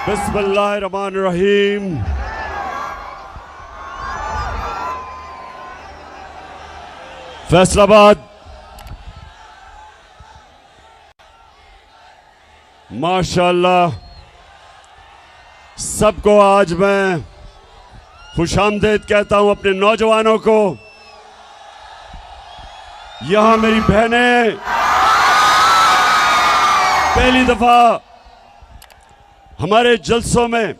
बिस्मिल्लाहिर्रहमानिर्रहीम। फैसलाबाद माशाअल्लाह सबको आज मैं खुशामदीद कहता हूं अपने नौजवानों को। यहां मेरी बहनें पहली दफा हमारे जलसों में,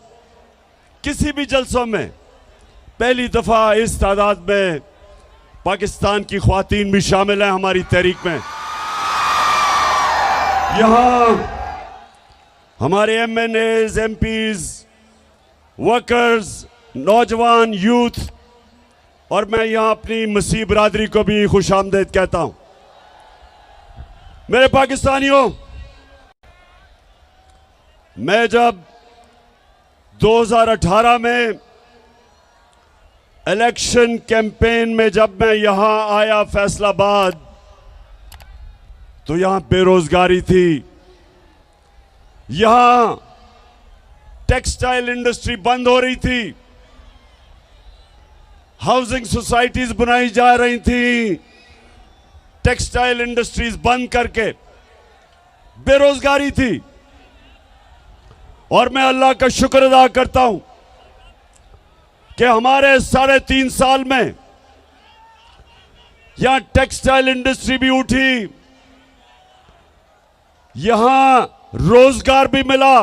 किसी भी जलसों में पहली दफा इस तादाद में पाकिस्तान की ख्वातीन भी शामिल हैं हमारी तहरीक में। यहां हमारे MNAs, MPs, वर्कर्स, नौजवान, यूथ, और मैं यहां अपनी मसीह बरादरी को भी खुशामदीद कहता हूं। मेरे पाकिस्तानियों, मैं जब 2018 में इलेक्शन कैंपेन में जब मैं यहां आया फैसलाबाद, तो यहां बेरोजगारी थी, यहां टेक्सटाइल इंडस्ट्री बंद हो रही थी, हाउसिंग सोसाइटीज बनाई जा रही थी, टेक्सटाइल इंडस्ट्रीज बंद करके बेरोजगारी थी। और मैं अल्लाह का शुक्र अदा करता हूं कि हमारे 3.5 साल में यहां टेक्सटाइल इंडस्ट्री भी उठी, यहां रोजगार भी मिला,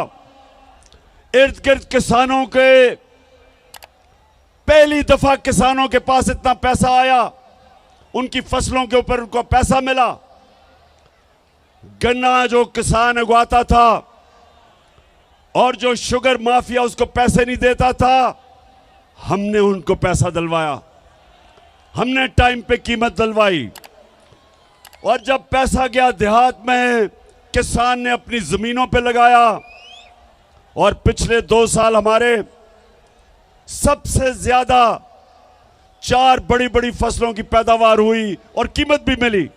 इर्द गिर्द किसानों के पहली दफा किसानों के पास इतना पैसा आया, उनकी फसलों के ऊपर उनको पैसा मिला। गन्ना जो किसान उगाता था और जो शुगर माफिया उसको पैसे नहीं देता था, हमने उनको पैसा दिलवाया, हमने टाइम पे कीमत दिलवाई। और जब पैसा गया देहात में, किसान ने अपनी जमीनों पे लगाया, और पिछले 2 साल हमारे सबसे ज्यादा 4 बड़ी बड़ी फसलों की पैदावार हुई और कीमत भी मिली।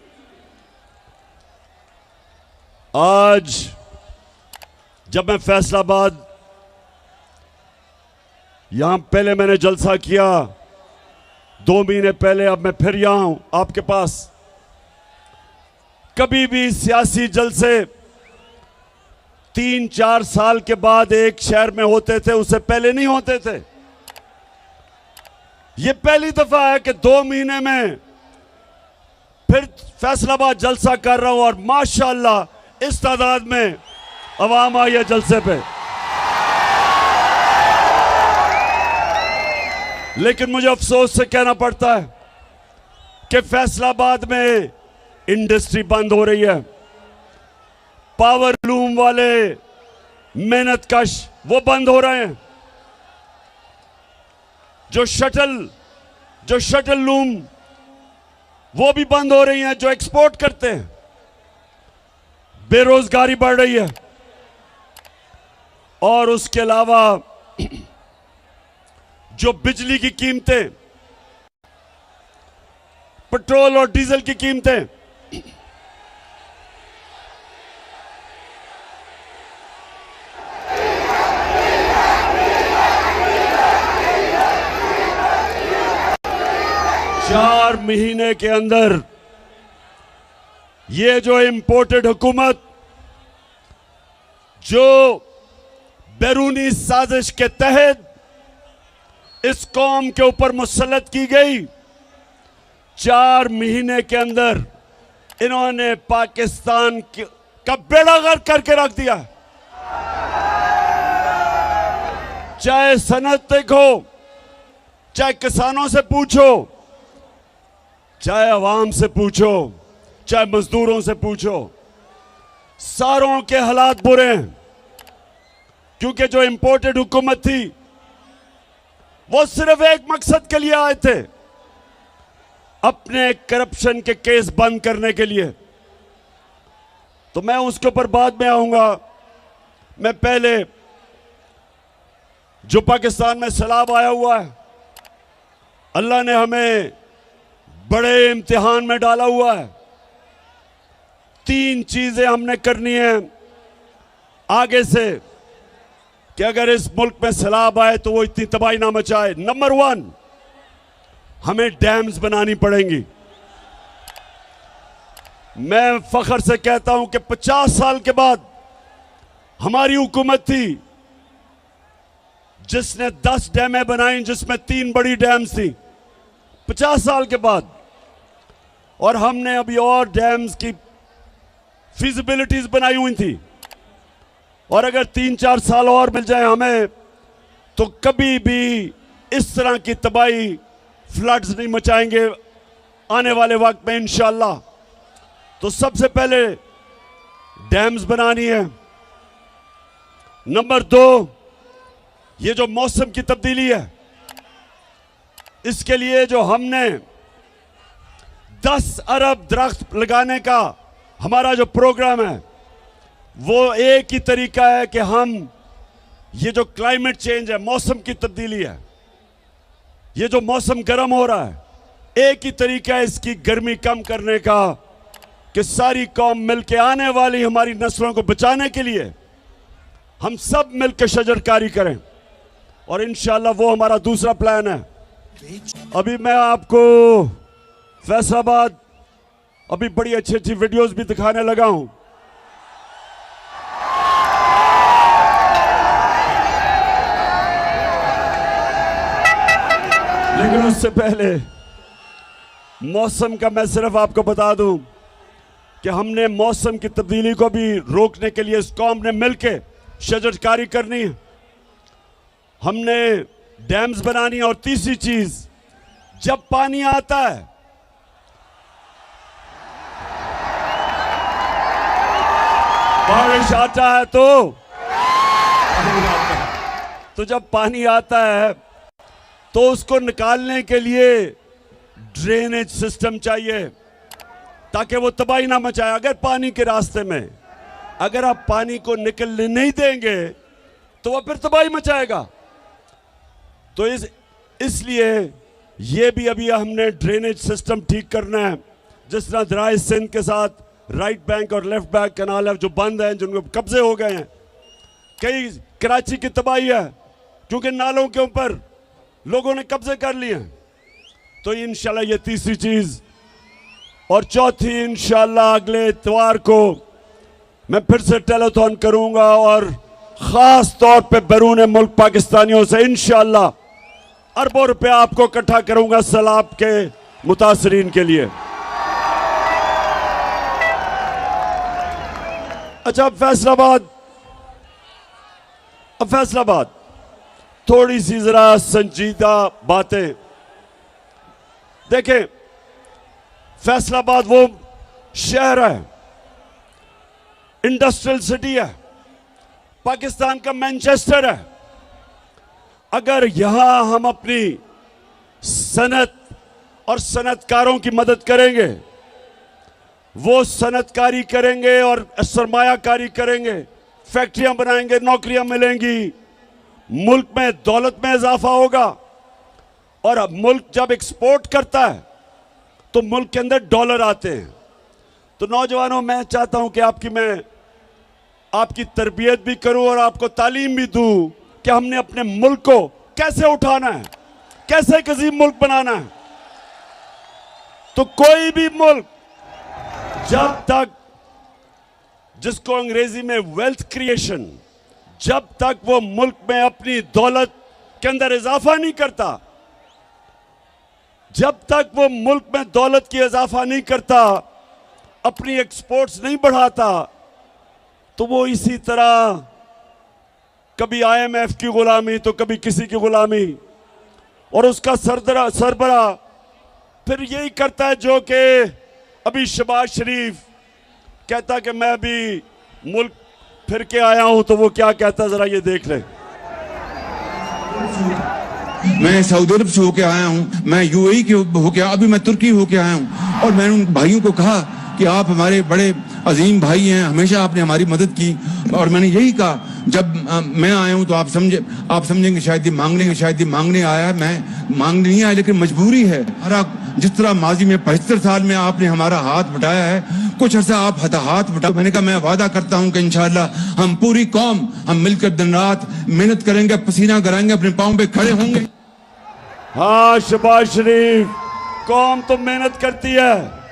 आज जब मैं फैसलाबाद यहां पहले मैंने जलसा किया 2 महीने पहले, अब मैं फिर यहां हूं आपके पास। कभी भी सियासी जलसे 3-4 साल के बाद एक शहर में होते थे, उससे पहले नहीं होते थे। यह पहली दफा है कि 2 महीने में फिर फैसलाबाद जलसा कर रहा हूं, और माशाअल्लाह इस तादाद में अवाम आई है जलसे पे। लेकिन मुझे अफसोस से कहना पड़ता है कि फैसलाबाद में इंडस्ट्री बंद हो रही है। पावर लूम वाले मेहनत कश वो बंद हो रहे हैं। जो शटल लूम वो भी बंद हो रही हैं, जो एक्सपोर्ट करते हैं। बेरोजगारी बढ़ रही है, और उसके अलावा जो बिजली की कीमतें, पेट्रोल और डीजल की कीमतें, चार महीने के अंदर ये जो इंपोर्टेड हुकूमत जो बैरूनी साजिश के तहत इस कौम के ऊपर मुसल्लत की गई, 4 महीने के अंदर इन्होंने पाकिस्तान का बेड़ा गर्क करके रख दिया। चाहे सनत देखो, चाहे किसानों से पूछो, चाहे अवाम से पूछो, चाहे मजदूरों से पूछो, सारों के हालात बुरे हैं। क्योंकि जो इंपोर्टेड हुकूमत थी वो सिर्फ एक मकसद के लिए आए थे, अपने करप्शन के केस बंद करने के लिए। तो मैं उसके ऊपर बाद में आऊंगा। मैं पहले जो पाकिस्तान में सैलाब आया हुआ है, अल्लाह ने हमें बड़े इम्तिहान में डाला हुआ है। 3 चीजें हमने करनी है आगे से। कि अगर इस मुल्क में सैलाब आए तो वो इतनी तबाही ना मचाए। नंबर 1, हमें डैम्स बनानी पड़ेंगी। मैं फख्र से कहता हूं कि 50 साल के बाद हमारी हुकूमत थी जिसने 10 डैमें बनाई, जिसमें 3 बड़ी डैम्स थी 50 साल के बाद। और हमने अभी और डैम्स की फिजिबिलिटीज बनाई हुई थी, और अगर 3-4 साल और मिल जाए हमें तो कभी भी इस तरह की तबाही, फ्लड्स नहीं मचाएंगे आने वाले वक्त में इंशाअल्लाह। तो सबसे पहले डैम्स बनानी है। नंबर 2, ये जो मौसम की तब्दीली है, इसके लिए जो हमने 10 अरब दरख्त लगाने का हमारा जो प्रोग्राम है, वो एक ही तरीका है कि हम ये जो क्लाइमेट चेंज है, मौसम की तब्दीली है, ये जो मौसम गर्म हो रहा है, एक ही तरीका है इसकी गर्मी कम करने का कि सारी कौम मिलकर आने वाली हमारी नस्लों को बचाने के लिए हम सब मिलकर शजरकारी करें। और इंशाअल्लाह वो हमारा दूसरा प्लान है। अभी मैं आपको फैसलाबाद अभी बड़ी अच्छी अच्छी वीडियोस भी दिखाने लगा हूं। लेकिन उससे पहले मौसम का मैं सिर्फ आपको बता दूं कि हमने मौसम की तब्दीली को भी रोकने के लिए इस कौम ने मिलकर शजरकारी करनी है, हमने डैम्स बनानी है। और तीसरी चीज, जब पानी आता है बारिश आता है तो जब पानी आता है तो उसको निकालने के लिए ड्रेनेज सिस्टम चाहिए ताकि वो तबाही ना मचाए। अगर पानी के रास्ते में अगर आप पानी को निकलने नहीं देंगे तो वह फिर तबाही मचाएगा। तो इसलिए ये भी अभी हमने ड्रेनेज सिस्टम ठीक करना है। जिस तरह दराए सिंध के साथ राइट बैंक और लेफ्ट बैंक कैनाल है जो बंद हैं, जिनको कब्जे हो गए हैं। कई कराची की तबाही है क्योंकि नालों के ऊपर लोगों ने कब्जे कर लिए हैं। तो इंशाल्लाह ये तीसरी चीज। और चौथी, इंशाल्लाह अगले इतवार को मैं फिर से टेलीथॉन करूंगा और खास तौर पे बैरून मुल्क पाकिस्तानियों से इंशाल्लाह अरबों रुपया आपको इकट्ठा करूंगा सैलाब के मुतासरीन के लिए। अच्छा, अब फैसलाबाद थोड़ी सी जरा संजीदा बातें देखें। फैसलाबाद वो शहर है, इंडस्ट्रियल सिटी है, पाकिस्तान का मैनचेस्टर है। अगर यहां हम अपनी सनत और सनतकारों की मदद करेंगे, वो सनतकारी करेंगे और सरमायाकारी करेंगे, फैक्ट्रियां बनाएंगे, नौकरियां मिलेंगी, मुल्क में दौलत में इजाफा होगा। और अब मुल्क जब एक्सपोर्ट करता है तो मुल्क के अंदर डॉलर आते हैं। तो नौजवानों, मैं चाहता हूं कि मैं आपकी तरबियत भी करूं और आपको तालीम भी दूं कि हमने अपने मुल्क को कैसे उठाना है, कैसे एक अजीम मुल्क बनाना है। तो कोई भी मुल्क जब तक, जिसको अंग्रेजी में वेल्थ क्रिएशन, जब तक वो मुल्क में अपनी दौलत के अंदर इजाफा नहीं करता, जब तक वो मुल्क में दौलत की इजाफा नहीं करता, अपनी एक्सपोर्ट्स नहीं बढ़ाता, तो वो इसी तरह कभी IMF की गुलामी तो कभी किसी की गुलामी, और उसका सरबरा फिर यही करता है जो कि अभी शहबाज शरीफ कहता कि मैं भी मुल्क फिर के आया हूं। तो वो क्या कहता, जरा ये देख लें। मैं सऊदी अरब से होके आया हूँ, मैं UAE के होके, अभी मैं तुर्की होके आया हूँ। और मैंने उन भाइयों को कहा कि आप हमारे बड़े अजीम भाई हैं, हमेशा आपने हमारी मदद की। और मैंने यही कहा, जब मैं आया हूँ तो आप समझेंगे शायद ये मांगने आया है। मैं मांगने नहीं आया, लेकिन मजबूरी है। जिस तरह माजी में 75 साल में आपने हमारा हाथ बटाया है, कुछ अर्सा आप हाथ बटा। मैंने कहा मैं वादा करता हूं कि इंशाअल्लाह हम पूरी कौम हम मिलकर दिन रात मेहनत करेंगे, पसीना कराएंगे, अपने पांव पे खड़े होंगे। हाँ शहबाज शरीफ, कौम तो मेहनत करती है।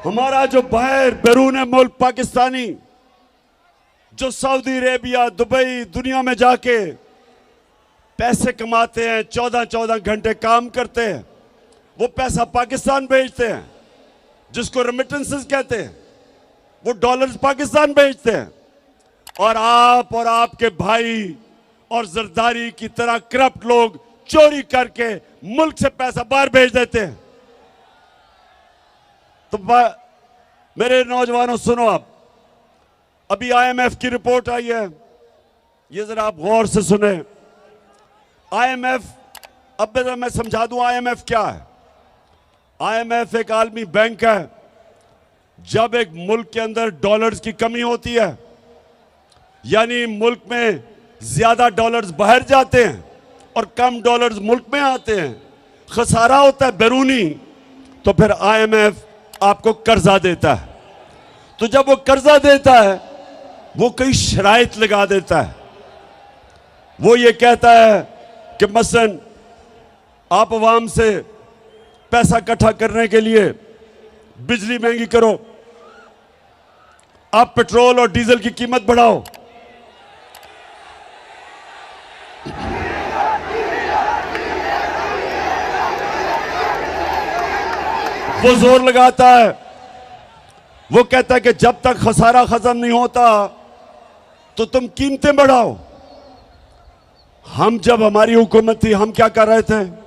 हमारा जो बाहर बैरून मुल्क पाकिस्तानी जो सऊदी अरेबिया, दुबई, दुनिया में जाके पैसे कमाते हैं, 14-14 घंटे काम करते हैं, वो पैसा पाकिस्तान भेजते हैं, जिसको रेमिटेंसेस कहते हैं, वो डॉलर्स पाकिस्तान भेजते हैं। और आप और आपके भाई और जरदारी की तरह करप्ट लोग चोरी करके मुल्क से पैसा बाहर भेज देते हैं। तो मेरे नौजवानों सुनो, आप अभी आईएमएफ की रिपोर्ट आई है, ये जरा आप गौर से सुने। आईएमएफ, अब मैं समझा दूं आईएमएफ क्या है। आईएमएफ एक आलमी बैंक है। जब एक मुल्क के अंदर डॉलर्स की कमी होती है, यानी मुल्क में ज्यादा डॉलर्स बाहर जाते हैं और कम डॉलर्स मुल्क में आते हैं, खसारा होता है बैरूनी, तो फिर आईएमएफ आपको कर्जा देता है। तो जब वो कर्जा देता है, वो कई शराइत लगा देता है। वो ये कहता है कि मसलन आप अवाम से पैसा इकट्ठा करने के लिए बिजली महंगी करो, आप पेट्रोल और डीजल की कीमत बढ़ाओ, वो जोर लगाता है। वो कहता है कि जब तक खसारा खत्म नहीं होता तो तुम कीमतें बढ़ाओ। हम जब हमारी हुकूमत थी, हम क्या कर रहे थे?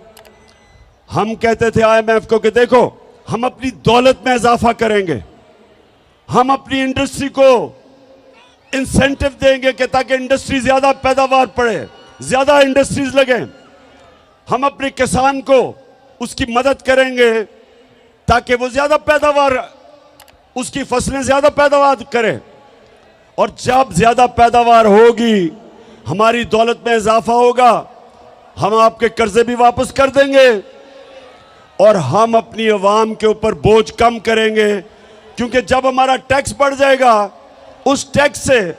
हम कहते थे आईएमएफ को कि देखो, हम अपनी दौलत में इजाफा करेंगे, हम अपनी इंडस्ट्री को इंसेंटिव देंगे कि ताकि इंडस्ट्री ज्यादा पैदावार पड़े, ज्यादा इंडस्ट्रीज लगे। हम अपने किसान को उसकी मदद करेंगे ताकि वो ज्यादा पैदावार, उसकी फसलें ज्यादा पैदावार करे। और जब ज्यादा पैदावार होगी, हमारी दौलत में इजाफा होगा, हम आपके कर्जे भी वापस कर देंगे और हम अपनी अवाम के ऊपर बोझ कम करेंगे। क्योंकि जब हमारा टैक्स बढ़ जाएगा, उस टैक्स से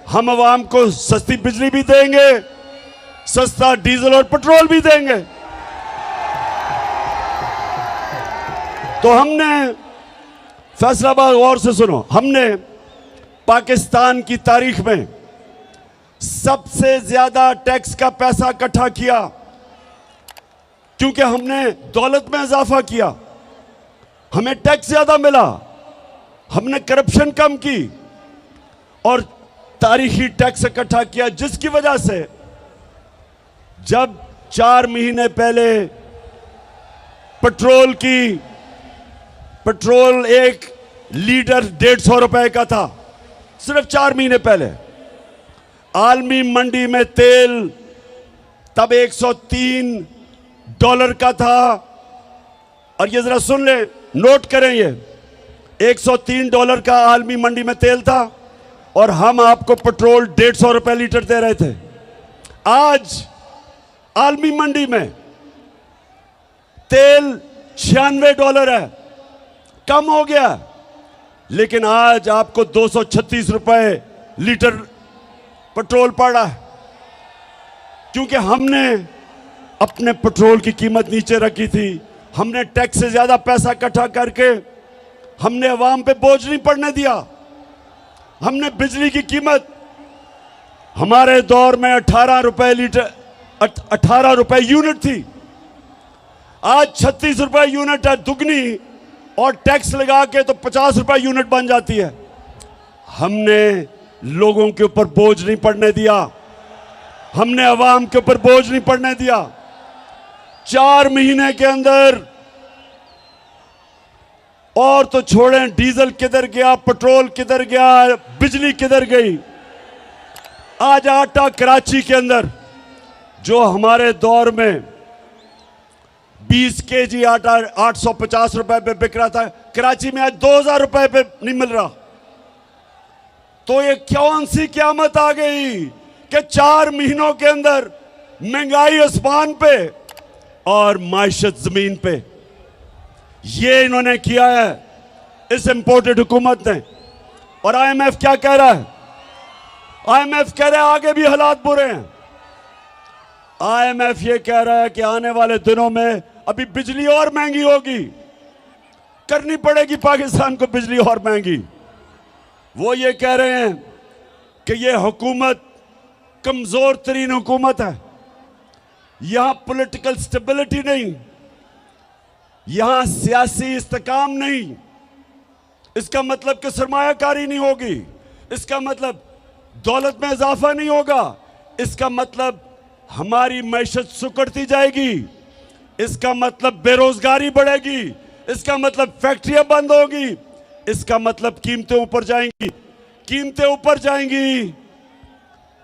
हम अवाम को सस्ती बिजली भी देंगे, सस्ता डीजल और पेट्रोल भी देंगे। तो हमने फैसलाबाद, गौर से सुनो, हमने पाकिस्तान की तारीख में सबसे ज्यादा टैक्स का पैसा इकट्ठा किया, क्योंकि हमने दौलत में इजाफा किया, हमें टैक्स ज्यादा मिला, हमने करप्शन कम की और तारीखी टैक्स इकट्ठा किया, जिसकी वजह से जब 4 महीने पहले पेट्रोल एक लीटर 150 रुपए का था, सिर्फ 4 महीने पहले आलमी मंडी में तेल तब $103 का था। और ये जरा सुन ले, नोट करें, ये $103 का आलमी मंडी में तेल था और हम आपको पेट्रोल 150 रुपए लीटर दे रहे थे। आज आलमी मंडी में तेल $96 है, कम हो गया, लेकिन आज आपको 236 रुपए लीटर पेट्रोल पड़ रहा है, क्योंकि हमने अपने पेट्रोल की कीमत नीचे रखी थी। हमने टैक्स से ज्यादा पैसा इकट्ठा करके हमने अवाम पे बोझ नहीं पड़ने दिया। हमने बिजली की कीमत, हमारे दौर में 18 रुपए लीटर, 18 रुपए यूनिट थी, आज 36 रुपए यूनिट है, दुगनी, और टैक्स लगा के तो 50 रुपए यूनिट बन जाती है। हमने लोगों के ऊपर बोझ नहीं पड़ने दिया, हमने अवाम के ऊपर बोझ नहीं पड़ने दिया। 4 महीने के अंदर, और तो छोड़ें, डीजल किधर गया, पेट्रोल किधर गया, बिजली किधर गई। आज आटा कराची के अंदर जो हमारे दौर में 20 केजी आटा 850 रुपए पे बिक रहा था, कराची में आज 2000 रुपए पे नहीं मिल रहा। तो ये कौन सी क़यामत आ गई कि 4 महीनों के अंदर महंगाई आसमान पे और माइशत जमीन पे। ये इन्होंने किया है। इस इंपोर्टेड हुकूमत ने। और आईएमएफ क्या कह रहा है? आईएमएफ कह रहा है आगे भी हालात बुरे हैं। आईएमएफ ये कह रहा है कि आने वाले दिनों में अभी बिजली और महंगी होगी, करनी पड़ेगी पाकिस्तान को बिजली और महंगी। वो ये कह रहे हैं कि ये हुकूमत कमजोर तरीन हुकूमत है, यहां पॉलिटिकल स्टेबिलिटी नहीं, यहां सियासी इस्तेकाम नहीं। इसका मतलब कि सरमायाकारी नहीं होगी, इसका मतलब दौलत में इजाफा नहीं होगा, इसका मतलब हमारी मैशत सुकड़ती जाएगी, इसका मतलब बेरोजगारी बढ़ेगी, इसका मतलब फैक्ट्रियां बंद होगी, इसका मतलब कीमतें ऊपर जाएंगी, कीमतें ऊपर जाएंगी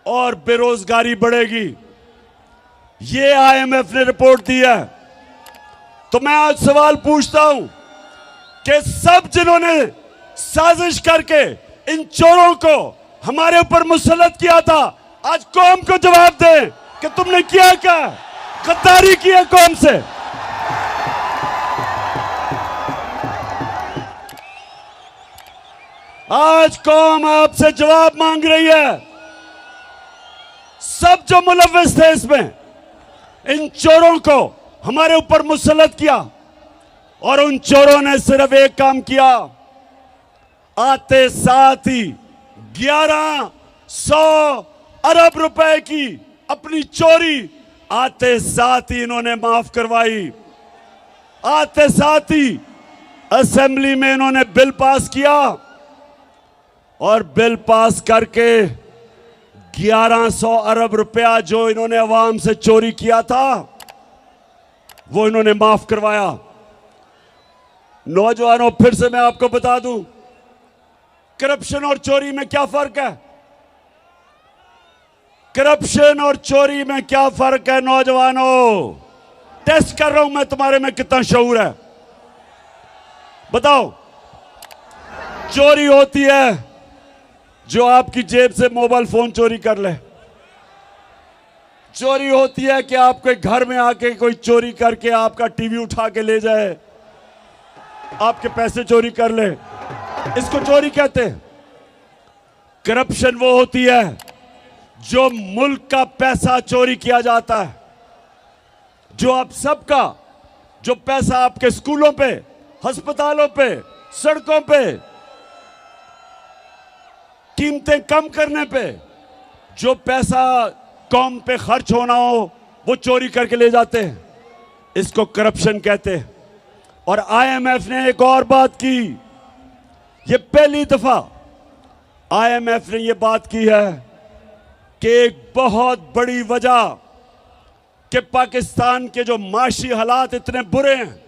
और बेरोजगारी बढ़ेगी। ये आईएमएफ ने रिपोर्ट दी है। तो मैं आज सवाल पूछता हूं कि सब जिन्होंने साजिश करके इन चोरों को हमारे ऊपर मुसल्लत किया था, आज कौम को जवाब दें कि तुमने किया क्या? गद्दारी की है कौम से। आज कौम आपसे जवाब मांग रही है। सब जो मुलव्विस थे इसमें, इन चोरों को हमारे ऊपर मुसल्लत किया और उन चोरों ने सिर्फ एक काम किया, आते साथ ही 1100 अरब रुपए की अपनी चोरी आते साथ ही इन्होंने माफ करवाई। आते साथ ही असेंबली में इन्होंने बिल पास किया और बिल पास करके 1100 अरब रुपया जो इन्होंने अवाम से चोरी किया था वो इन्होंने माफ करवाया। नौजवानों, फिर से मैं आपको बता दूं, करप्शन और चोरी में क्या फर्क है? करप्शन और चोरी में क्या फर्क है? नौजवानों, टेस्ट कर रहा हूं मैं तुम्हारे में कितना शऊर है। बताओ, चोरी होती है जो आपकी जेब से मोबाइल फोन चोरी कर ले, चोरी होती है कि आपके घर में आके कोई चोरी करके आपका टीवी उठा के ले जाए, आपके पैसे चोरी कर ले, इसको चोरी कहते हैं। करप्शन वो होती है जो मुल्क का पैसा चोरी किया जाता है, जो आप सबका, जो पैसा आपके स्कूलों पे, अस्पतालों पे, सड़कों पे, कीमतें कम करने पे, जो पैसा कौम पे खर्च होना हो वो चोरी करके ले जाते हैं, इसको करप्शन कहते हैं। और आईएमएफ ने एक और बात की, ये पहली दफा आईएमएफ ने ये बात की है कि एक बहुत बड़ी वजह कि पाकिस्तान के जो माशी हालात इतने बुरे हैं,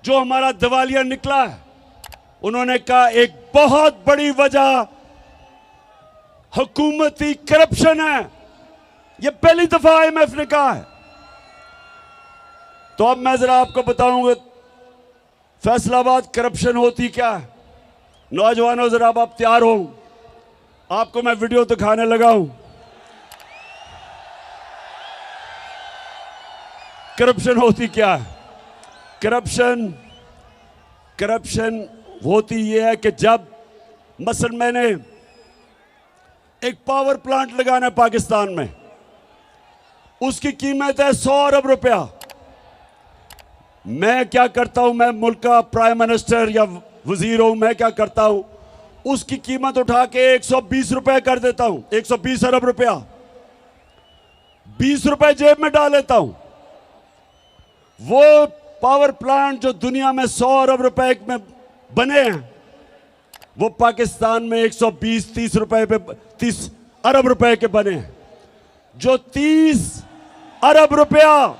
जो हमारा दिवालिया निकला है, उन्होंने कहा एक बहुत बड़ी वजह हुकूमती करप्शन है। यह पहली दफा आईएमएफ ने कहा है। तो अब मैं जरा आपको बताऊंगा फैसलाबाद करप्शन होती क्या है। नौजवानों, जरा अब आप तैयार हो, आपको मैं वीडियो दिखाने लगा हूं। करप्शन होती क्या है? करप्शन होती यह है कि जब मसलन मैंने एक पावर प्लांट लगाना है पाकिस्तान में, उसकी कीमत है 100 अरब रुपया। मैं क्या करता हूं, मैं मुल्क का प्राइम मिनिस्टर या वजीर हूं, मैं क्या करता हूं, उसकी कीमत उठा के 120 रुपए कर देता हूं, 120 अरब रुपया, 20 रुपए जेब में डाल लेता हूं। वो पावर प्लांट जो दुनिया में 100 अरब रुपए में बने हैं, वो पाकिस्तान में 120-30 रुपए पे 30 अरब रुपए के बने हैं। जो 30 अरब रुपया,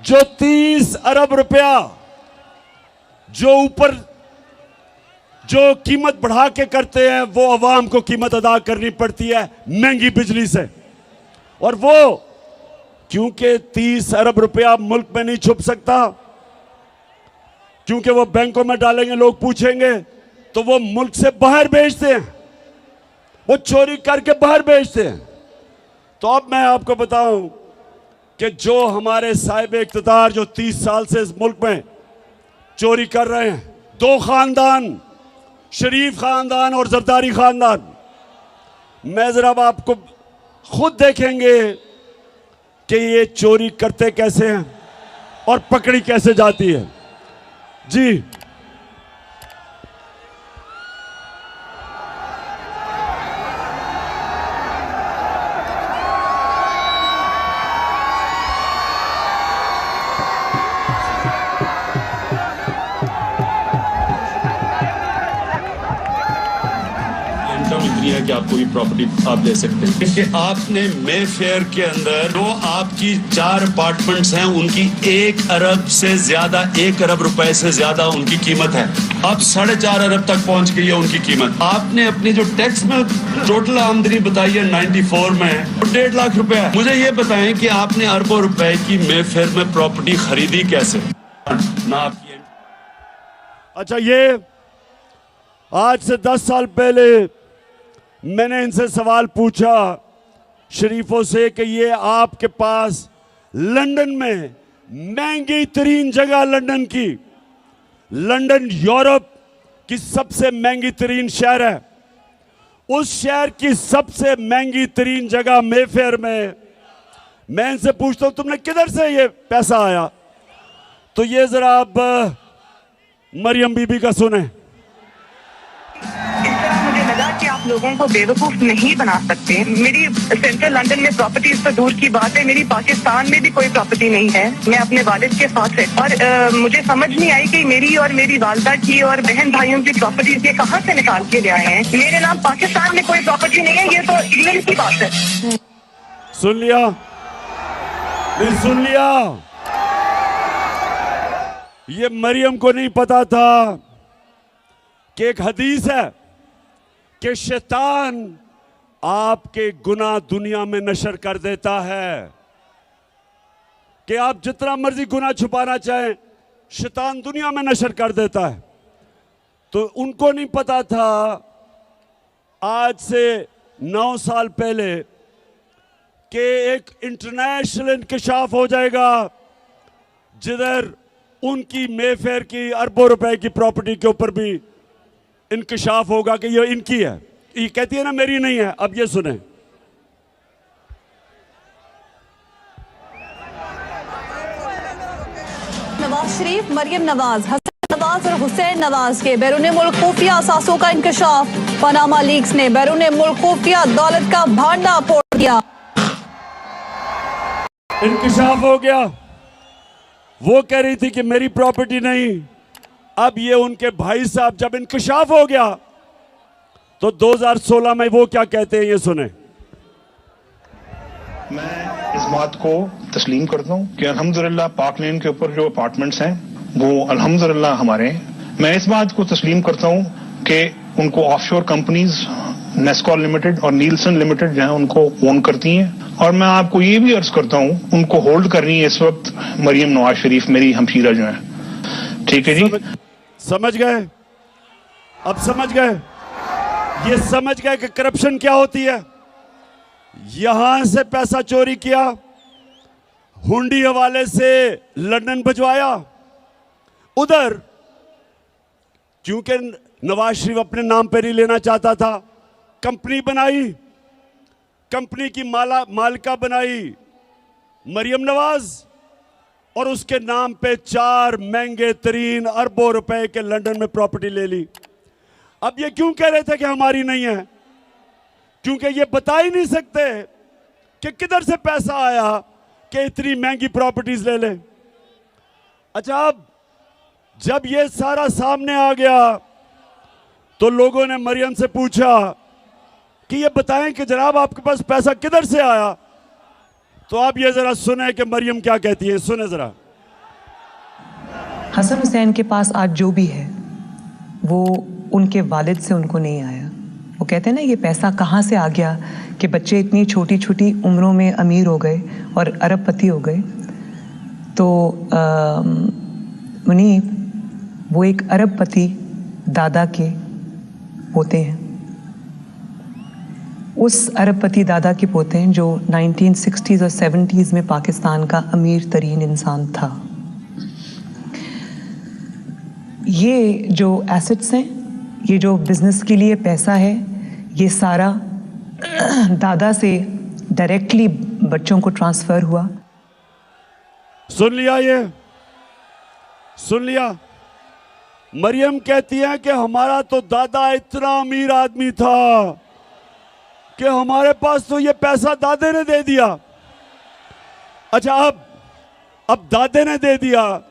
जो 30 अरब रुपया जो ऊपर जो कीमत बढ़ा के करते हैं, वो अवाम को कीमत अदा करनी पड़ती है महंगी बिजली से। और वो क्योंकि 30 अरब रुपया मुल्क में नहीं छुप सकता, क्योंकि वो बैंकों में डालेंगे, लोग पूछेंगे, तो वो मुल्क से बाहर भेजते हैं, वो चोरी करके बाहर भेजते हैं। तो अब मैं आपको बताऊं कि जो हमारे साहिब इख्तिदार जो 30 साल से इस मुल्क में चोरी कर रहे हैं, दो खानदान, शरीफ खानदान और जरदारी खानदान। मैं जरा अब आपको खुद देखेंगे कि ये चोरी करते कैसे हैं और पकड़ी कैसे जाती है। जी इतनी है कि आप कोई प्रॉपर्टी आप ले सकते हैं। कि आपने मे फेयर के अंदर जो आपकी 4 अपार्टमेंट्स हैं उनकी 1 अरब से ज्यादा, 1 अरब रुपए से ज्यादा उनकी कीमत है। अब 4.5 अरब तक पहुंच गई है उनकी कीमत। आपने अपनी जो टैक्स में टोटल आमदनी बताई है 94 में 1.5 लाख रुपए है। मुझे ये बताएं कि आपने अरबों रुपए की मे फेयर में प्रॉपर्टी खरीदी कैसे? ना आपकी। अच्छा, ये आज से 10 साल पहले मैंने इनसे सवाल पूछा शरीफों से कि ये आपके पास लंदन में महंगी तरीन जगह, लंदन यूरोप की सबसे महंगी तरीन शहर है, उस शहर की सबसे महंगी तरीन जगह मेफेयर में मैं इनसे पूछता हूं तुमने किधर से ये पैसा आया? तो ये जरा अब मरियम बीबी का सुने। कि आप लोगों को बेवकूफ नहीं बना सकते। मेरी सेंट्रल लंदन में प्रॉपर्टीज तो दूर की बात है, मेरी पाकिस्तान में भी कोई प्रॉपर्टी नहीं है। मैं अपने वालिद के साथ है और मुझे समझ नहीं आई कि मेरी और मेरी वालदा की और बहन भाइयों की प्रॉपर्टीज ये कहाँ से निकाल के ले आए हैं। मेरे नाम पाकिस्तान में कोई प्रॉपर्टी नहीं है, ये तो इंग्लैंड की बात है। सुन लिया, सुन लिया। ये मरियम को नहीं पता था कि एक हदीस है कि शैतान आपके गुनाह दुनिया में नशर कर देता है, कि आप जितना मर्जी गुनाह छुपाना चाहें शैतान दुनिया में नशर कर देता है। तो उनको नहीं पता था आज से 9 साल पहले कि एक इंटरनेशनल इंकशाफ हो जाएगा जिधर उनकी मेफेयर की अरबों रुपए की प्रॉपर्टी के ऊपर भी इंकशाफ होगा कि ये इनकी है। ये कहती है ना मेरी नहीं है। अब ये सुने। नवाज शरीफ, मरियम नवाज, हसन नवाज और हुसैन नवाज के बैरून मुल्क खुफिया असासों का इंकशाफ। पनामा लीक्स ने बैरून मुल्क खुफिया दौलत का भांडा फोड़ दिया। इंकशाफ हो गया। वो कह रही थी कि मेरी प्रॉपर्टी नहीं। अब ये उनके भाई साहब जब इंकशाफ हो गया तो 2016 में वो क्या कहते हैं, ये सुने। मैं इस बात को तस्लीम करता हूँ कि अल्हम्दुलिल्लाह पाक लेन के ऊपर जो अपार्टमेंट्स हैं वो अल्हम्दुलिल्लाह हमारे हैं। मैं इस बात को तस्लीम करता हूँ कि उनको ऑफशोर कंपनीज नेस्कॉल लिमिटेड और नीलसन लिमिटेड जो है उनको ओन करती हैं। और मैं आपको ये भी अर्ज करता हूँ उनको होल्ड कर रही है इस वक्त मरियम नवाज शरीफ, मेरी हमशीरा जो है। ठीक है जी, समझ गए? अब समझ गए? ये समझ गए कि करप्शन क्या होती है। यहां से पैसा चोरी किया, हुंडी हवाले से लंदन भिजवाया, उधर क्योंकि नवाज शरीफ अपने नाम पर ही लेना चाहता था, कंपनी बनाई, कंपनी की मालिका बनाई मरियम नवाज और उसके नाम पे 4 महंगे तरीन अरबों रुपए के लंदन में प्रॉपर्टी ले ली। अब ये क्यों कह रहे थे कि हमारी नहीं है? क्योंकि ये बता ही नहीं सकते कि किधर से पैसा आया कि इतनी महंगी प्रॉपर्टीज ले ले। अच्छा, अब जब ये सारा सामने आ गया तो लोगों ने मरियम से पूछा कि ये बताएं कि जनाब आपके पास पैसा किधर से आया। तो आप ये जरा सुने कि मरियम क्या कहती है, सुने जरा। हसन हुसैन के पास आज जो भी है वो उनके वालिद से उनको नहीं आया। वो कहते हैं ना, ये पैसा कहाँ से आ गया कि बच्चे इतनी छोटी छोटी उम्रों में अमीर हो गए और अरबपति हो गए। तो मुनीब, वो एक अरबपति दादा के पोते हैं, उस अरबपति दादा के पोते हैं जो 1960s और 70s में पाकिस्तान का अमीर तरीन इंसान था। ये जो एसेट्स हैं, ये जो बिजनेस के लिए पैसा है, ये सारा दादा से डायरेक्टली बच्चों को ट्रांसफर हुआ। सुन लिया, ये सुन लिया। मरियम कहती है कि हमारा तो दादा इतना अमीर आदमी था कि हमारे पास तो ये पैसा दादे ने दे दिया। अच्छा, अब दादे ने दे दिया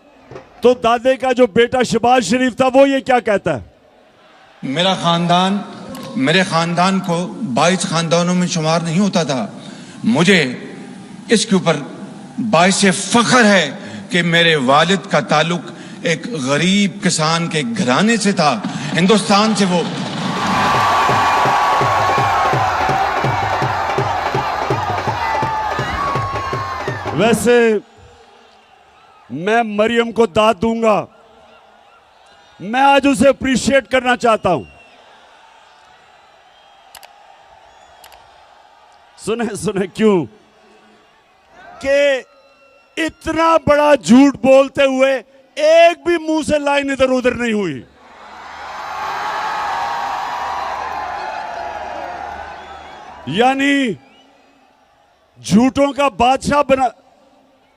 तो दादे का जो बेटा शहबाज शरीफ था वो ये क्या कहता है? मेरे खानदान को 22 खानदानों में शुमार नहीं होता था। मुझे इसके ऊपर बाइस फख्र है कि मेरे वालिद का ताल्लुक एक गरीब किसान के घराने से था, हिंदुस्तान से। वो वैसे मैं मरियम को दाद दूंगा, मैं आज उसे अप्रिशिएट करना चाहता हूं। सुने सुने क्यों कि इतना बड़ा झूठ बोलते हुए एक भी मुंह से लाइन इधर उधर नहीं हुई। यानी झूठों का बादशाह बना,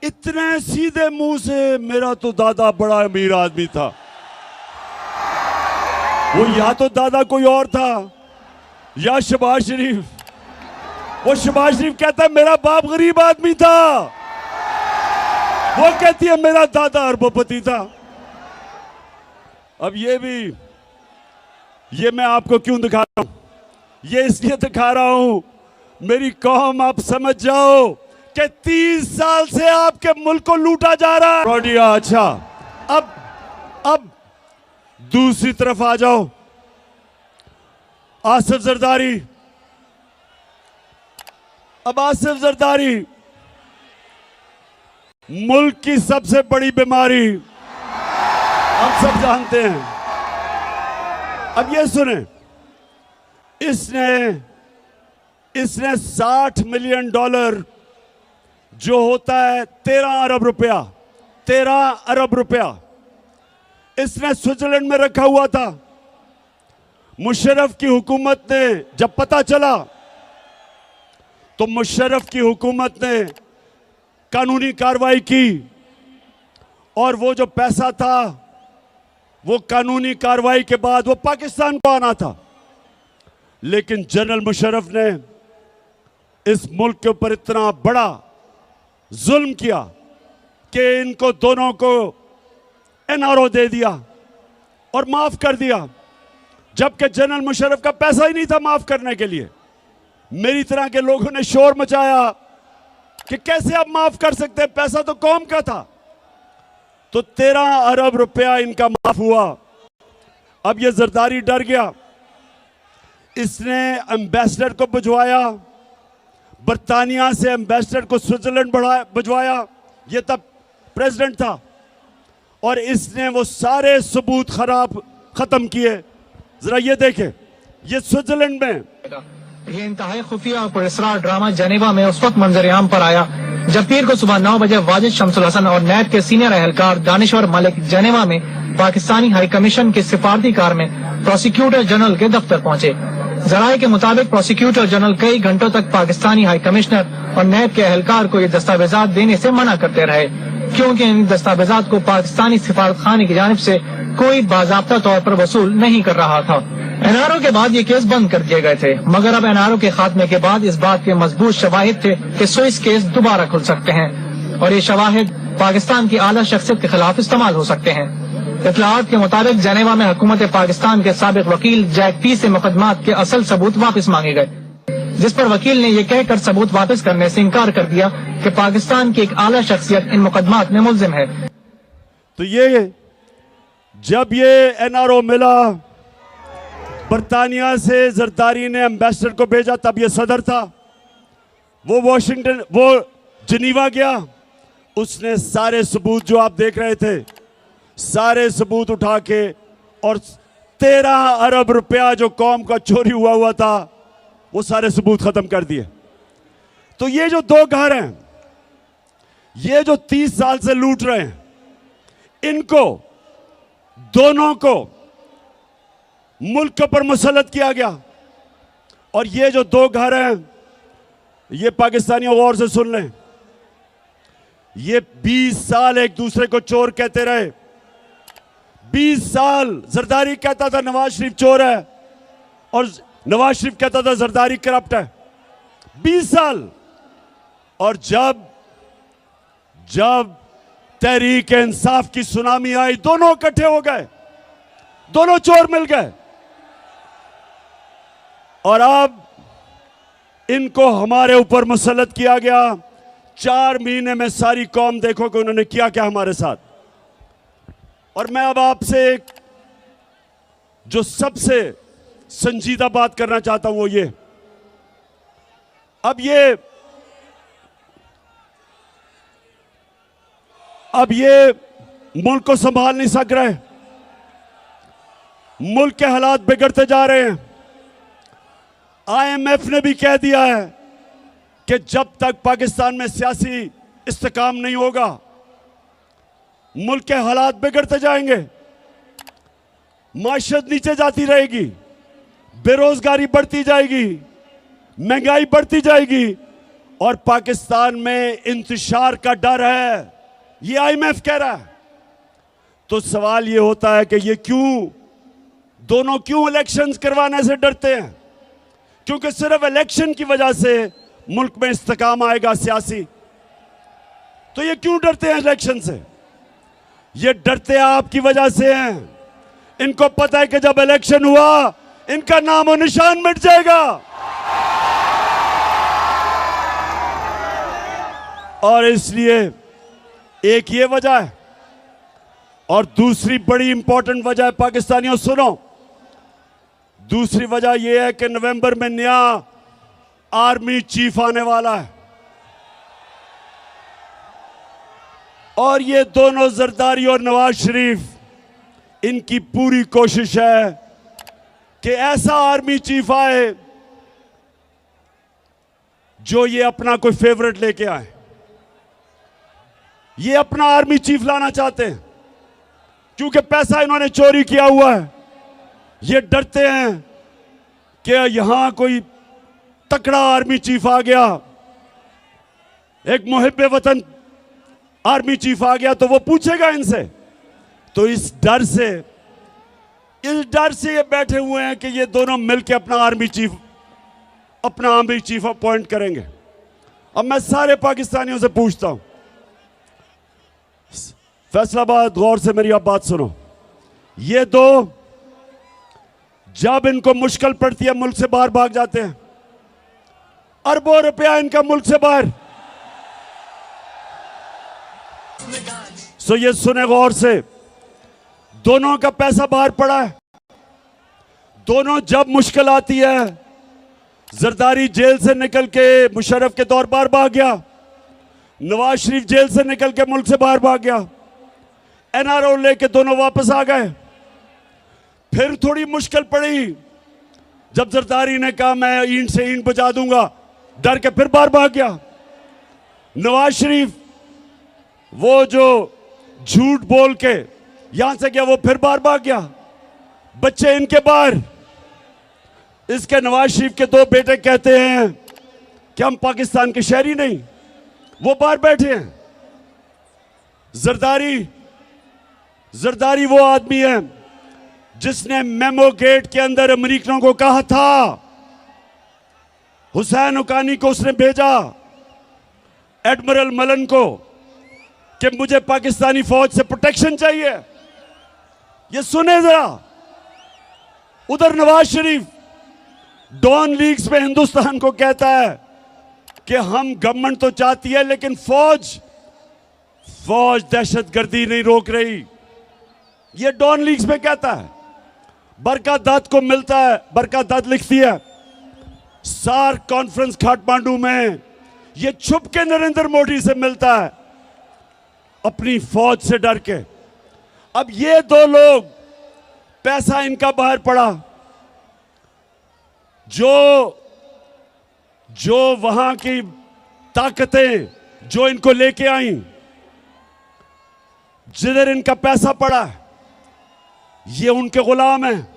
इतने सीधे मुंह से मेरा तो दादा बड़ा अमीर आदमी था। वो या तो दादा कोई और था या शहबाज शरीफ। वो शहबाज शरीफ कहता है मेरा बाप गरीब आदमी था, वो कहती है मेरा दादा अरबपति था। अब ये मैं आपको क्यों दिखा रहा हूं? ये इसलिए दिखा रहा हूं मेरी कौम आप समझ जाओ कि 30 साल से आपके मुल्क को लूटा जा रहा है। रोडिया, अच्छा, अब दूसरी तरफ आ जाओ। आसिफ जरदारी, अब आसिफ जरदारी मुल्क की सबसे बड़ी बीमारी हम सब जानते हैं। अब ये सुने, इसने $60 मिलियन जो होता है 13 अरब रुपया इसने स्विट्जरलैंड में रखा हुआ था। मुशर्रफ की हुकूमत ने जब पता चला तो मुशर्रफ की हुकूमत ने कानूनी कार्रवाई की और वो जो पैसा था वो कानूनी कार्रवाई के बाद वो पाकिस्तान को आना था। लेकिन जनरल मुशर्रफ ने इस मुल्क के ऊपर इतना बड़ा जुल्म किया कि इनको दोनों को एनआरओ दे दिया और माफ कर दिया, जबकि जनरल मुशर्रफ का पैसा ही नहीं था माफ करने के लिए। मेरी तरह के लोगों ने शोर मचाया कि कैसे आप माफ कर सकते हैं, पैसा तो कौम का था। तो 13 अरब रुपया इनका माफ हुआ। अब ये जरदारी डर गया, इसने एम्बेसडर को भिजवाया, बर्तानिया से एम्बेसडर को स्विट्जरलैंड भिजवाया, ये तब प्रेसिडेंट था, और इसने वो सारे सबूत खत्म किए। जरा ये देखें, ये स्विट्जरलैंड में ये इंतहाई खुफिया और पुरस्कार ड्रामा जेनेवा में उस वक्त मंजर-ए-आम पर आया जब पीर को सुबह 9 बजे वाजिद शमसुल हसन और नैब के सीनियर एहलकार दानिश्वर मलिक जेनेवा में पाकिस्तानी हाई कमीशन की सिफारती कार में प्रोसिक्यूटर जनरल के दफ्तर पहुंचे। जराये के मुताबिक प्रोसिक्यूटर जनरल कई घंटों तक पाकिस्तानी हाई कमिश्नर और नैब के एहलकार को ये दस्तावेजात देने से मना करते रहे, क्योंकि इन दस्तावेजात को पाकिस्तानी सिफारत खाने की जानिब से कोई बाज़ाब्ता तौर पर वसूल नहीं कर रहा था। एनआरओ के बाद ये केस बंद कर दिए गए थे, मगर अब एनआरओ के खात्मे के बाद इस बात के मजबूत शवाहिद थे कि स्विस केस दोबारा खुल सकते हैं और ये शवाहिद पाकिस्तान की आला शख्सियत के खिलाफ इस्तेमाल हो सकते हैं। इत्तलाआत के मुताबिक जेनेवा में हुकूमत पाकिस्तान के साबिक वकील जैक पी से मुकदमात के असल सबूत वापस मांगे गए, जिस पर वकील ने यह कहकर सबूत वापस करने से इनकार कर दिया कि पाकिस्तान की एक आला शख्सियत इन मुकदमात में मुल्जिम है। तो ये जब ये एनआरओ मिला, बर्तानिया से जरदारी ने एम्बेसडर को भेजा, तब ये सदर था, वो जिनीवा गया, उसने सारे सबूत जो आप देख रहे थे सारे सबूत उठा के और 13 अरब रुपया जो कौम का चोरी हुआ था वो सारे सबूत खत्म कर दिए। तो ये जो दो घर हैं, ये जो 30 साल से लूट रहे हैं, इनको दोनों को मुल्क के ऊपर मुसल्लत किया गया। और ये जो दो घर हैं, ये पाकिस्तानियों गौर से सुन लें, ये 20 साल एक दूसरे को चोर कहते रहे। 20 साल जरदारी कहता था नवाज शरीफ चोर है और नवाज शरीफ कहता था जरदारी करप्ट है। 20 साल। और जब तहरीक इंसाफ की सुनामी आई, दोनों इकट्ठे हो गए, दोनों चोर मिल गए। और अब इनको हमारे ऊपर मुसल्लत किया गया। 4 महीने में सारी कौम देखो कि उन्होंने किया क्या हमारे साथ। और मैं अब आपसे जो सबसे संजीदा बात करना चाहता हूं वो ये, अब ये मुल्क को संभाल नहीं सक रहे। मुल्क के हालात बिगड़ते जा रहे हैं। IMF ने भी कह दिया है कि जब तक पाकिस्तान में सियासी इस्तेकाम नहीं होगा, मुल्क के हालात बिगड़ते जाएंगे, माशरत नीचे जाती रहेगी, बेरोजगारी बढ़ती जाएगी, महंगाई बढ़ती जाएगी और पाकिस्तान में इंतशार का डर है। ये IMF कह रहा है। तो सवाल ये होता है कि ये दोनों क्यों इलेक्शंस करवाने से डरते हैं? क्योंकि सिर्फ इलेक्शन की वजह से मुल्क में इस्तेकाम आएगा सियासी। तो ये क्यों डरते हैं इलेक्शन से? ये डरते आपकी वजह से हैं। इनको पता है कि जब इलेक्शन हुआ इनका नाम और निशान मिट जाएगा। और इसलिए एक ये वजह है। और दूसरी बड़ी इंपॉर्टेंट वजह है, पाकिस्तानियों सुनो, दूसरी वजह यह है कि नवंबर में नया आर्मी चीफ आने वाला है। और ये दोनों जरदारी और नवाज शरीफ, इनकी पूरी कोशिश है कि ऐसा आर्मी चीफ आए जो ये अपना कोई फेवरेट लेके आए। ये अपना आर्मी चीफ लाना चाहते हैं क्योंकि पैसा इन्होंने चोरी किया हुआ है। ये डरते हैं कि यहां कोई तकड़ा आर्मी चीफ आ गया, एक मुहिब्बे वतन आर्मी चीफ आ गया तो वो पूछेगा इनसे। तो इस डर से ये बैठे हुए हैं कि ये दोनों मिलकर अपना आर्मी चीफ अपॉइंट करेंगे। अब मैं सारे पाकिस्तानियों से पूछता हूं, फैसलाबाद, गौर से मेरी आप बात सुनो। ये दो जब इनको मुश्किल पड़ती है मुल्क से बाहर भाग जाते हैं। अरबों रुपया इनका मुल्क से बाहर। सो ये सुने गौर से, दोनों का पैसा बाहर पड़ा है। दोनों जब मुश्किल आती है, जरदारी जेल से निकल के मुशर्रफ के दौर बाहर भाग गया, नवाज शरीफ जेल से निकल के मुल्क से बाहर भाग गया, NRO लेके दोनों वापस आ गए। फिर थोड़ी मुश्किल पड़ी, जब जरदारी ने कहा मैं ईंट से ईंट बचा दूंगा, डर के फिर बाहर भाग गया। नवाज शरीफ वो जो झूठ बोल के यहां से गया, वो फिर बाहर भाग गया। बच्चे इनके बाहर। इसके नवाज शरीफ के 2 बेटे कहते हैं कि हम पाकिस्तान के शहरी नहीं, वो बाहर बैठे हैं। जरदारी वो आदमी है जिसने मेमो गेट के अंदर अमेरिकनों को कहा था, हुसैन हुकानी को उसने भेजा, एडमिरल मलन को, कि मुझे पाकिस्तानी फौज से प्रोटेक्शन चाहिए। ये सुने जरा। उधर नवाज शरीफ डॉन लीग्स में हिंदुस्तान को कहता है कि हम गवर्नमेंट तो चाहती है लेकिन फौज दहशतगर्दी नहीं रोक रही। ये डॉन लीग्स में कहता है। बरकत दत्त को मिलता है, बरकत दत्त लिखती है सार्क कॉन्फ्रेंस काठमांडू में, ये छुप के नरेंद्र मोदी से मिलता है अपनी फौज से डर के। अब ये 2 लोग, पैसा इनका बाहर पड़ा, जो वहां की ताकतें जो इनको लेके आई, जिधर इनका पैसा पड़ा, ये उनके गुलाम हैं।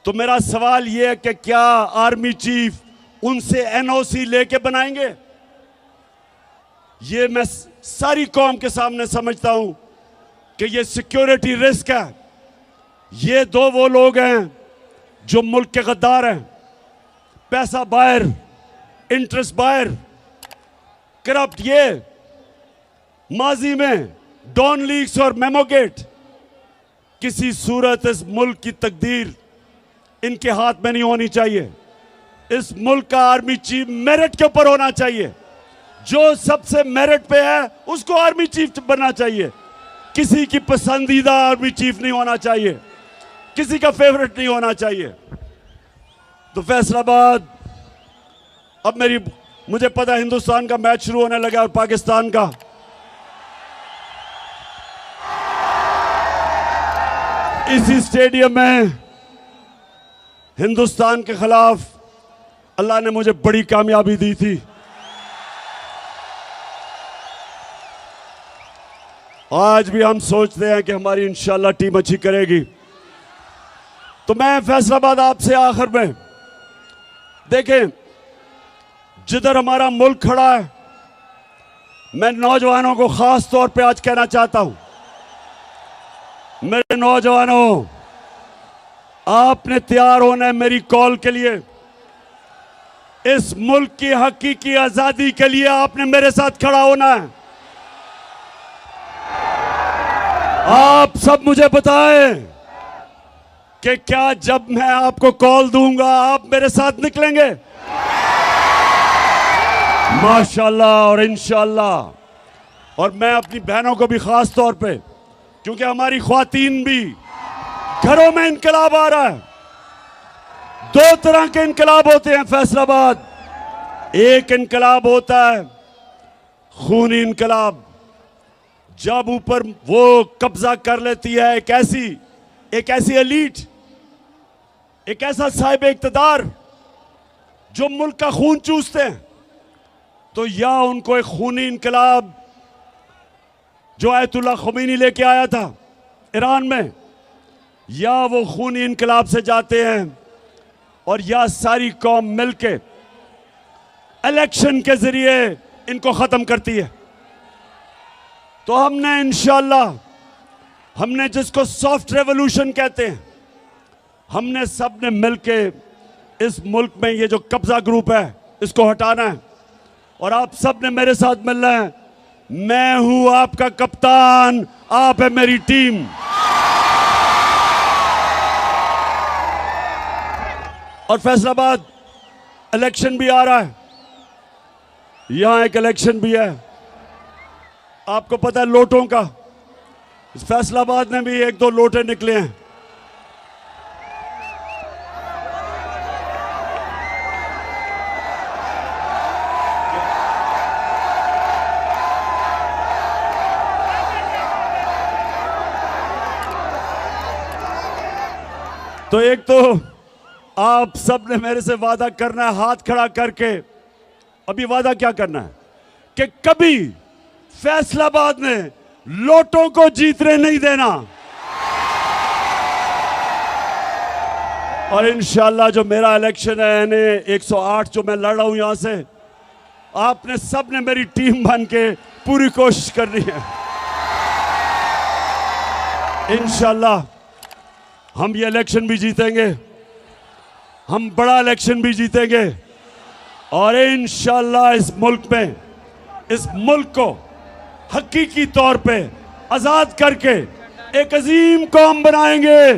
तो मेरा सवाल ये है कि क्या आर्मी चीफ उनसे एनओसी लेके बनाएंगे? ये मैं सारी कौम के सामने समझता हूं कि ये सिक्योरिटी रिस्क है। ये दो वो लोग हैं जो मुल्क के गद्दार हैं। पैसा बाहर, इंटरेस्ट बाहर, करप्ट। ये माजी में डॉन लीक्स और मेमोगेट, किसी सूरत इस मुल्क की तकदीर इनके हाथ में नहीं होनी चाहिए। इस मुल्क का आर्मी चीफ मेरिट के ऊपर होना चाहिए। जो सबसे मेरिट पे है उसको आर्मी चीफ बनना चाहिए। किसी की पसंदीदा आर्मी चीफ नहीं होना चाहिए, किसी का फेवरेट नहीं होना चाहिए। तो फैसलाबाद, अब मुझे पता है हिंदुस्तान का मैच शुरू होने लगा और पाकिस्तान का। इसी स्टेडियम में हिंदुस्तान के खिलाफ अल्लाह ने मुझे बड़ी कामयाबी दी थी। आज भी हम सोचते हैं कि हमारी इंशाल्लाह टीम अच्छी करेगी। तो मैं फैसलाबाद आपसे आखिर में, देखें जिधर हमारा मुल्क खड़ा है, मैं नौजवानों को खास तौर पे आज कहना चाहता हूं, मेरे नौजवानों, आपने तैयार होना है मेरी कॉल के लिए। इस मुल्क की हकीकी आजादी के लिए आपने मेरे साथ खड़ा होना है। आप सब मुझे बताएं कि क्या जब मैं आपको कॉल दूंगा आप मेरे साथ निकलेंगे? माशाल्लाह और इंशाल्लाह। और मैं अपनी बहनों को भी खास तौर पे, क्योंकि हमारी ख्वातीन भी घरों में इनकलाब आ रहा है। दो तरह के इनकलाब होते हैं फैसलाबाद। एक इनकलाब होता है खूनी इनकलाब, जब ऊपर वो कब्जा कर लेती है एक ऐसी एलीट, एक ऐसा साहिब इक्तदार जो मुल्क का खून चूसते हैं। तो या उनको एक खूनी इनकलाब जो आयतुल्लाह ख़ुमैनी लेके आया था ईरान में, या वो खूनी इनकलाब से जाते हैं और या सारी कौम मिलके इलेक्शन के जरिए इनको खत्म करती है। तो हमने इंशाल्लाह, हमने जिसको सॉफ्ट रेवोल्यूशन कहते हैं, हमने सब ने मिलके इस मुल्क में ये जो कब्जा ग्रुप है इसको हटाना है। और आप सब ने मेरे साथ मिलना है। मैं हूं आपका कप्तान, आप है मेरी टीम। और फैसलाबाद इलेक्शन भी आ रहा है, यहां एक इलेक्शन भी है, आपको पता है लोटों का। इस फैसलाबाद में भी एक दो लोटे निकले हैं। तो एक तो आप सब ने मेरे से वादा करना है हाथ खड़ा करके। अभी वादा क्या करना है कि कभी फैसलाबाद में लोटों को जीतने नहीं देना। और इंशाल्लाह जो मेरा इलेक्शन है यानी 108 जो मैं लड़ रहा हूं यहां से, आपने सब ने मेरी टीम बन के पूरी कोशिश करनी है। इंशाल्लाह हम ये इलेक्शन भी जीतेंगे, हम बड़ा इलेक्शन भी जीतेंगे। और इंशाल्लाह इस मुल्क में, इस मुल्क को हकीकी तौर पे आजाद करके एक अजीम कौम बनाएंगे।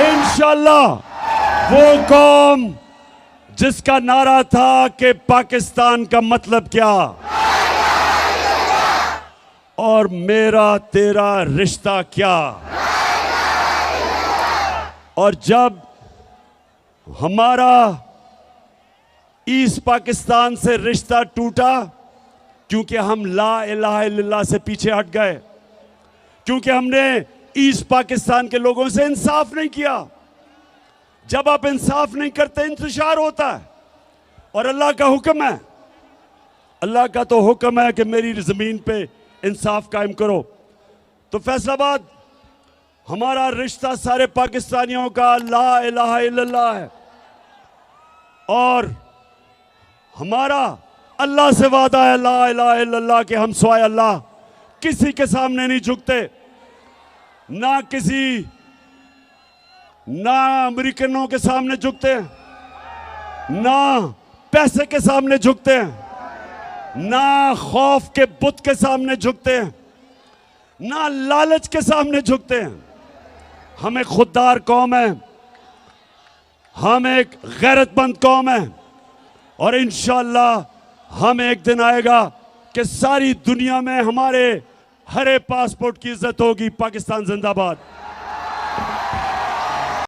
इंशाल्लाह वो कौम जिसका नारा था कि पाकिस्तान का मतलब क्या और मेरा तेरा रिश्ता क्या। और जब हमारा ईस्ट पाकिस्तान से रिश्ता टूटा, क्योंकि हम ला इलाहा इल्लल्लाह से पीछे हट गए, क्योंकि हमने ईस्ट पाकिस्तान के लोगों से इंसाफ नहीं किया। जब आप इंसाफ नहीं करते इंतशार होता है। और अल्लाह का हुक्म है, अल्लाह का तो हुक्म है कि मेरी जमीन पे इंसाफ कायम करो। तो फैसलाबाद हमारा रिश्ता सारे पाकिस्तानियों का ला इलाहा इल्लल्लाह है और हमारा अल्लाह से वादा है ला इलाहा इल्लल्लाह के हम सिवाय अल्लाह किसी के सामने नहीं झुकते, ना अमेरिकनों के सामने झुकते हैं, ना पैसे के सामने झुकते हैं, ना खौफ के बुत के सामने झुकते हैं, ना लालच के सामने झुकते हैं। हम एक खुददार कौम है, हम एक गैरतमंद कौम है और इंशाअल्लाह हम एक दिन आएगा कि सारी दुनिया में हमारे हरे पासपोर्ट की इज्जत होगी। पाकिस्तान जिंदाबाद।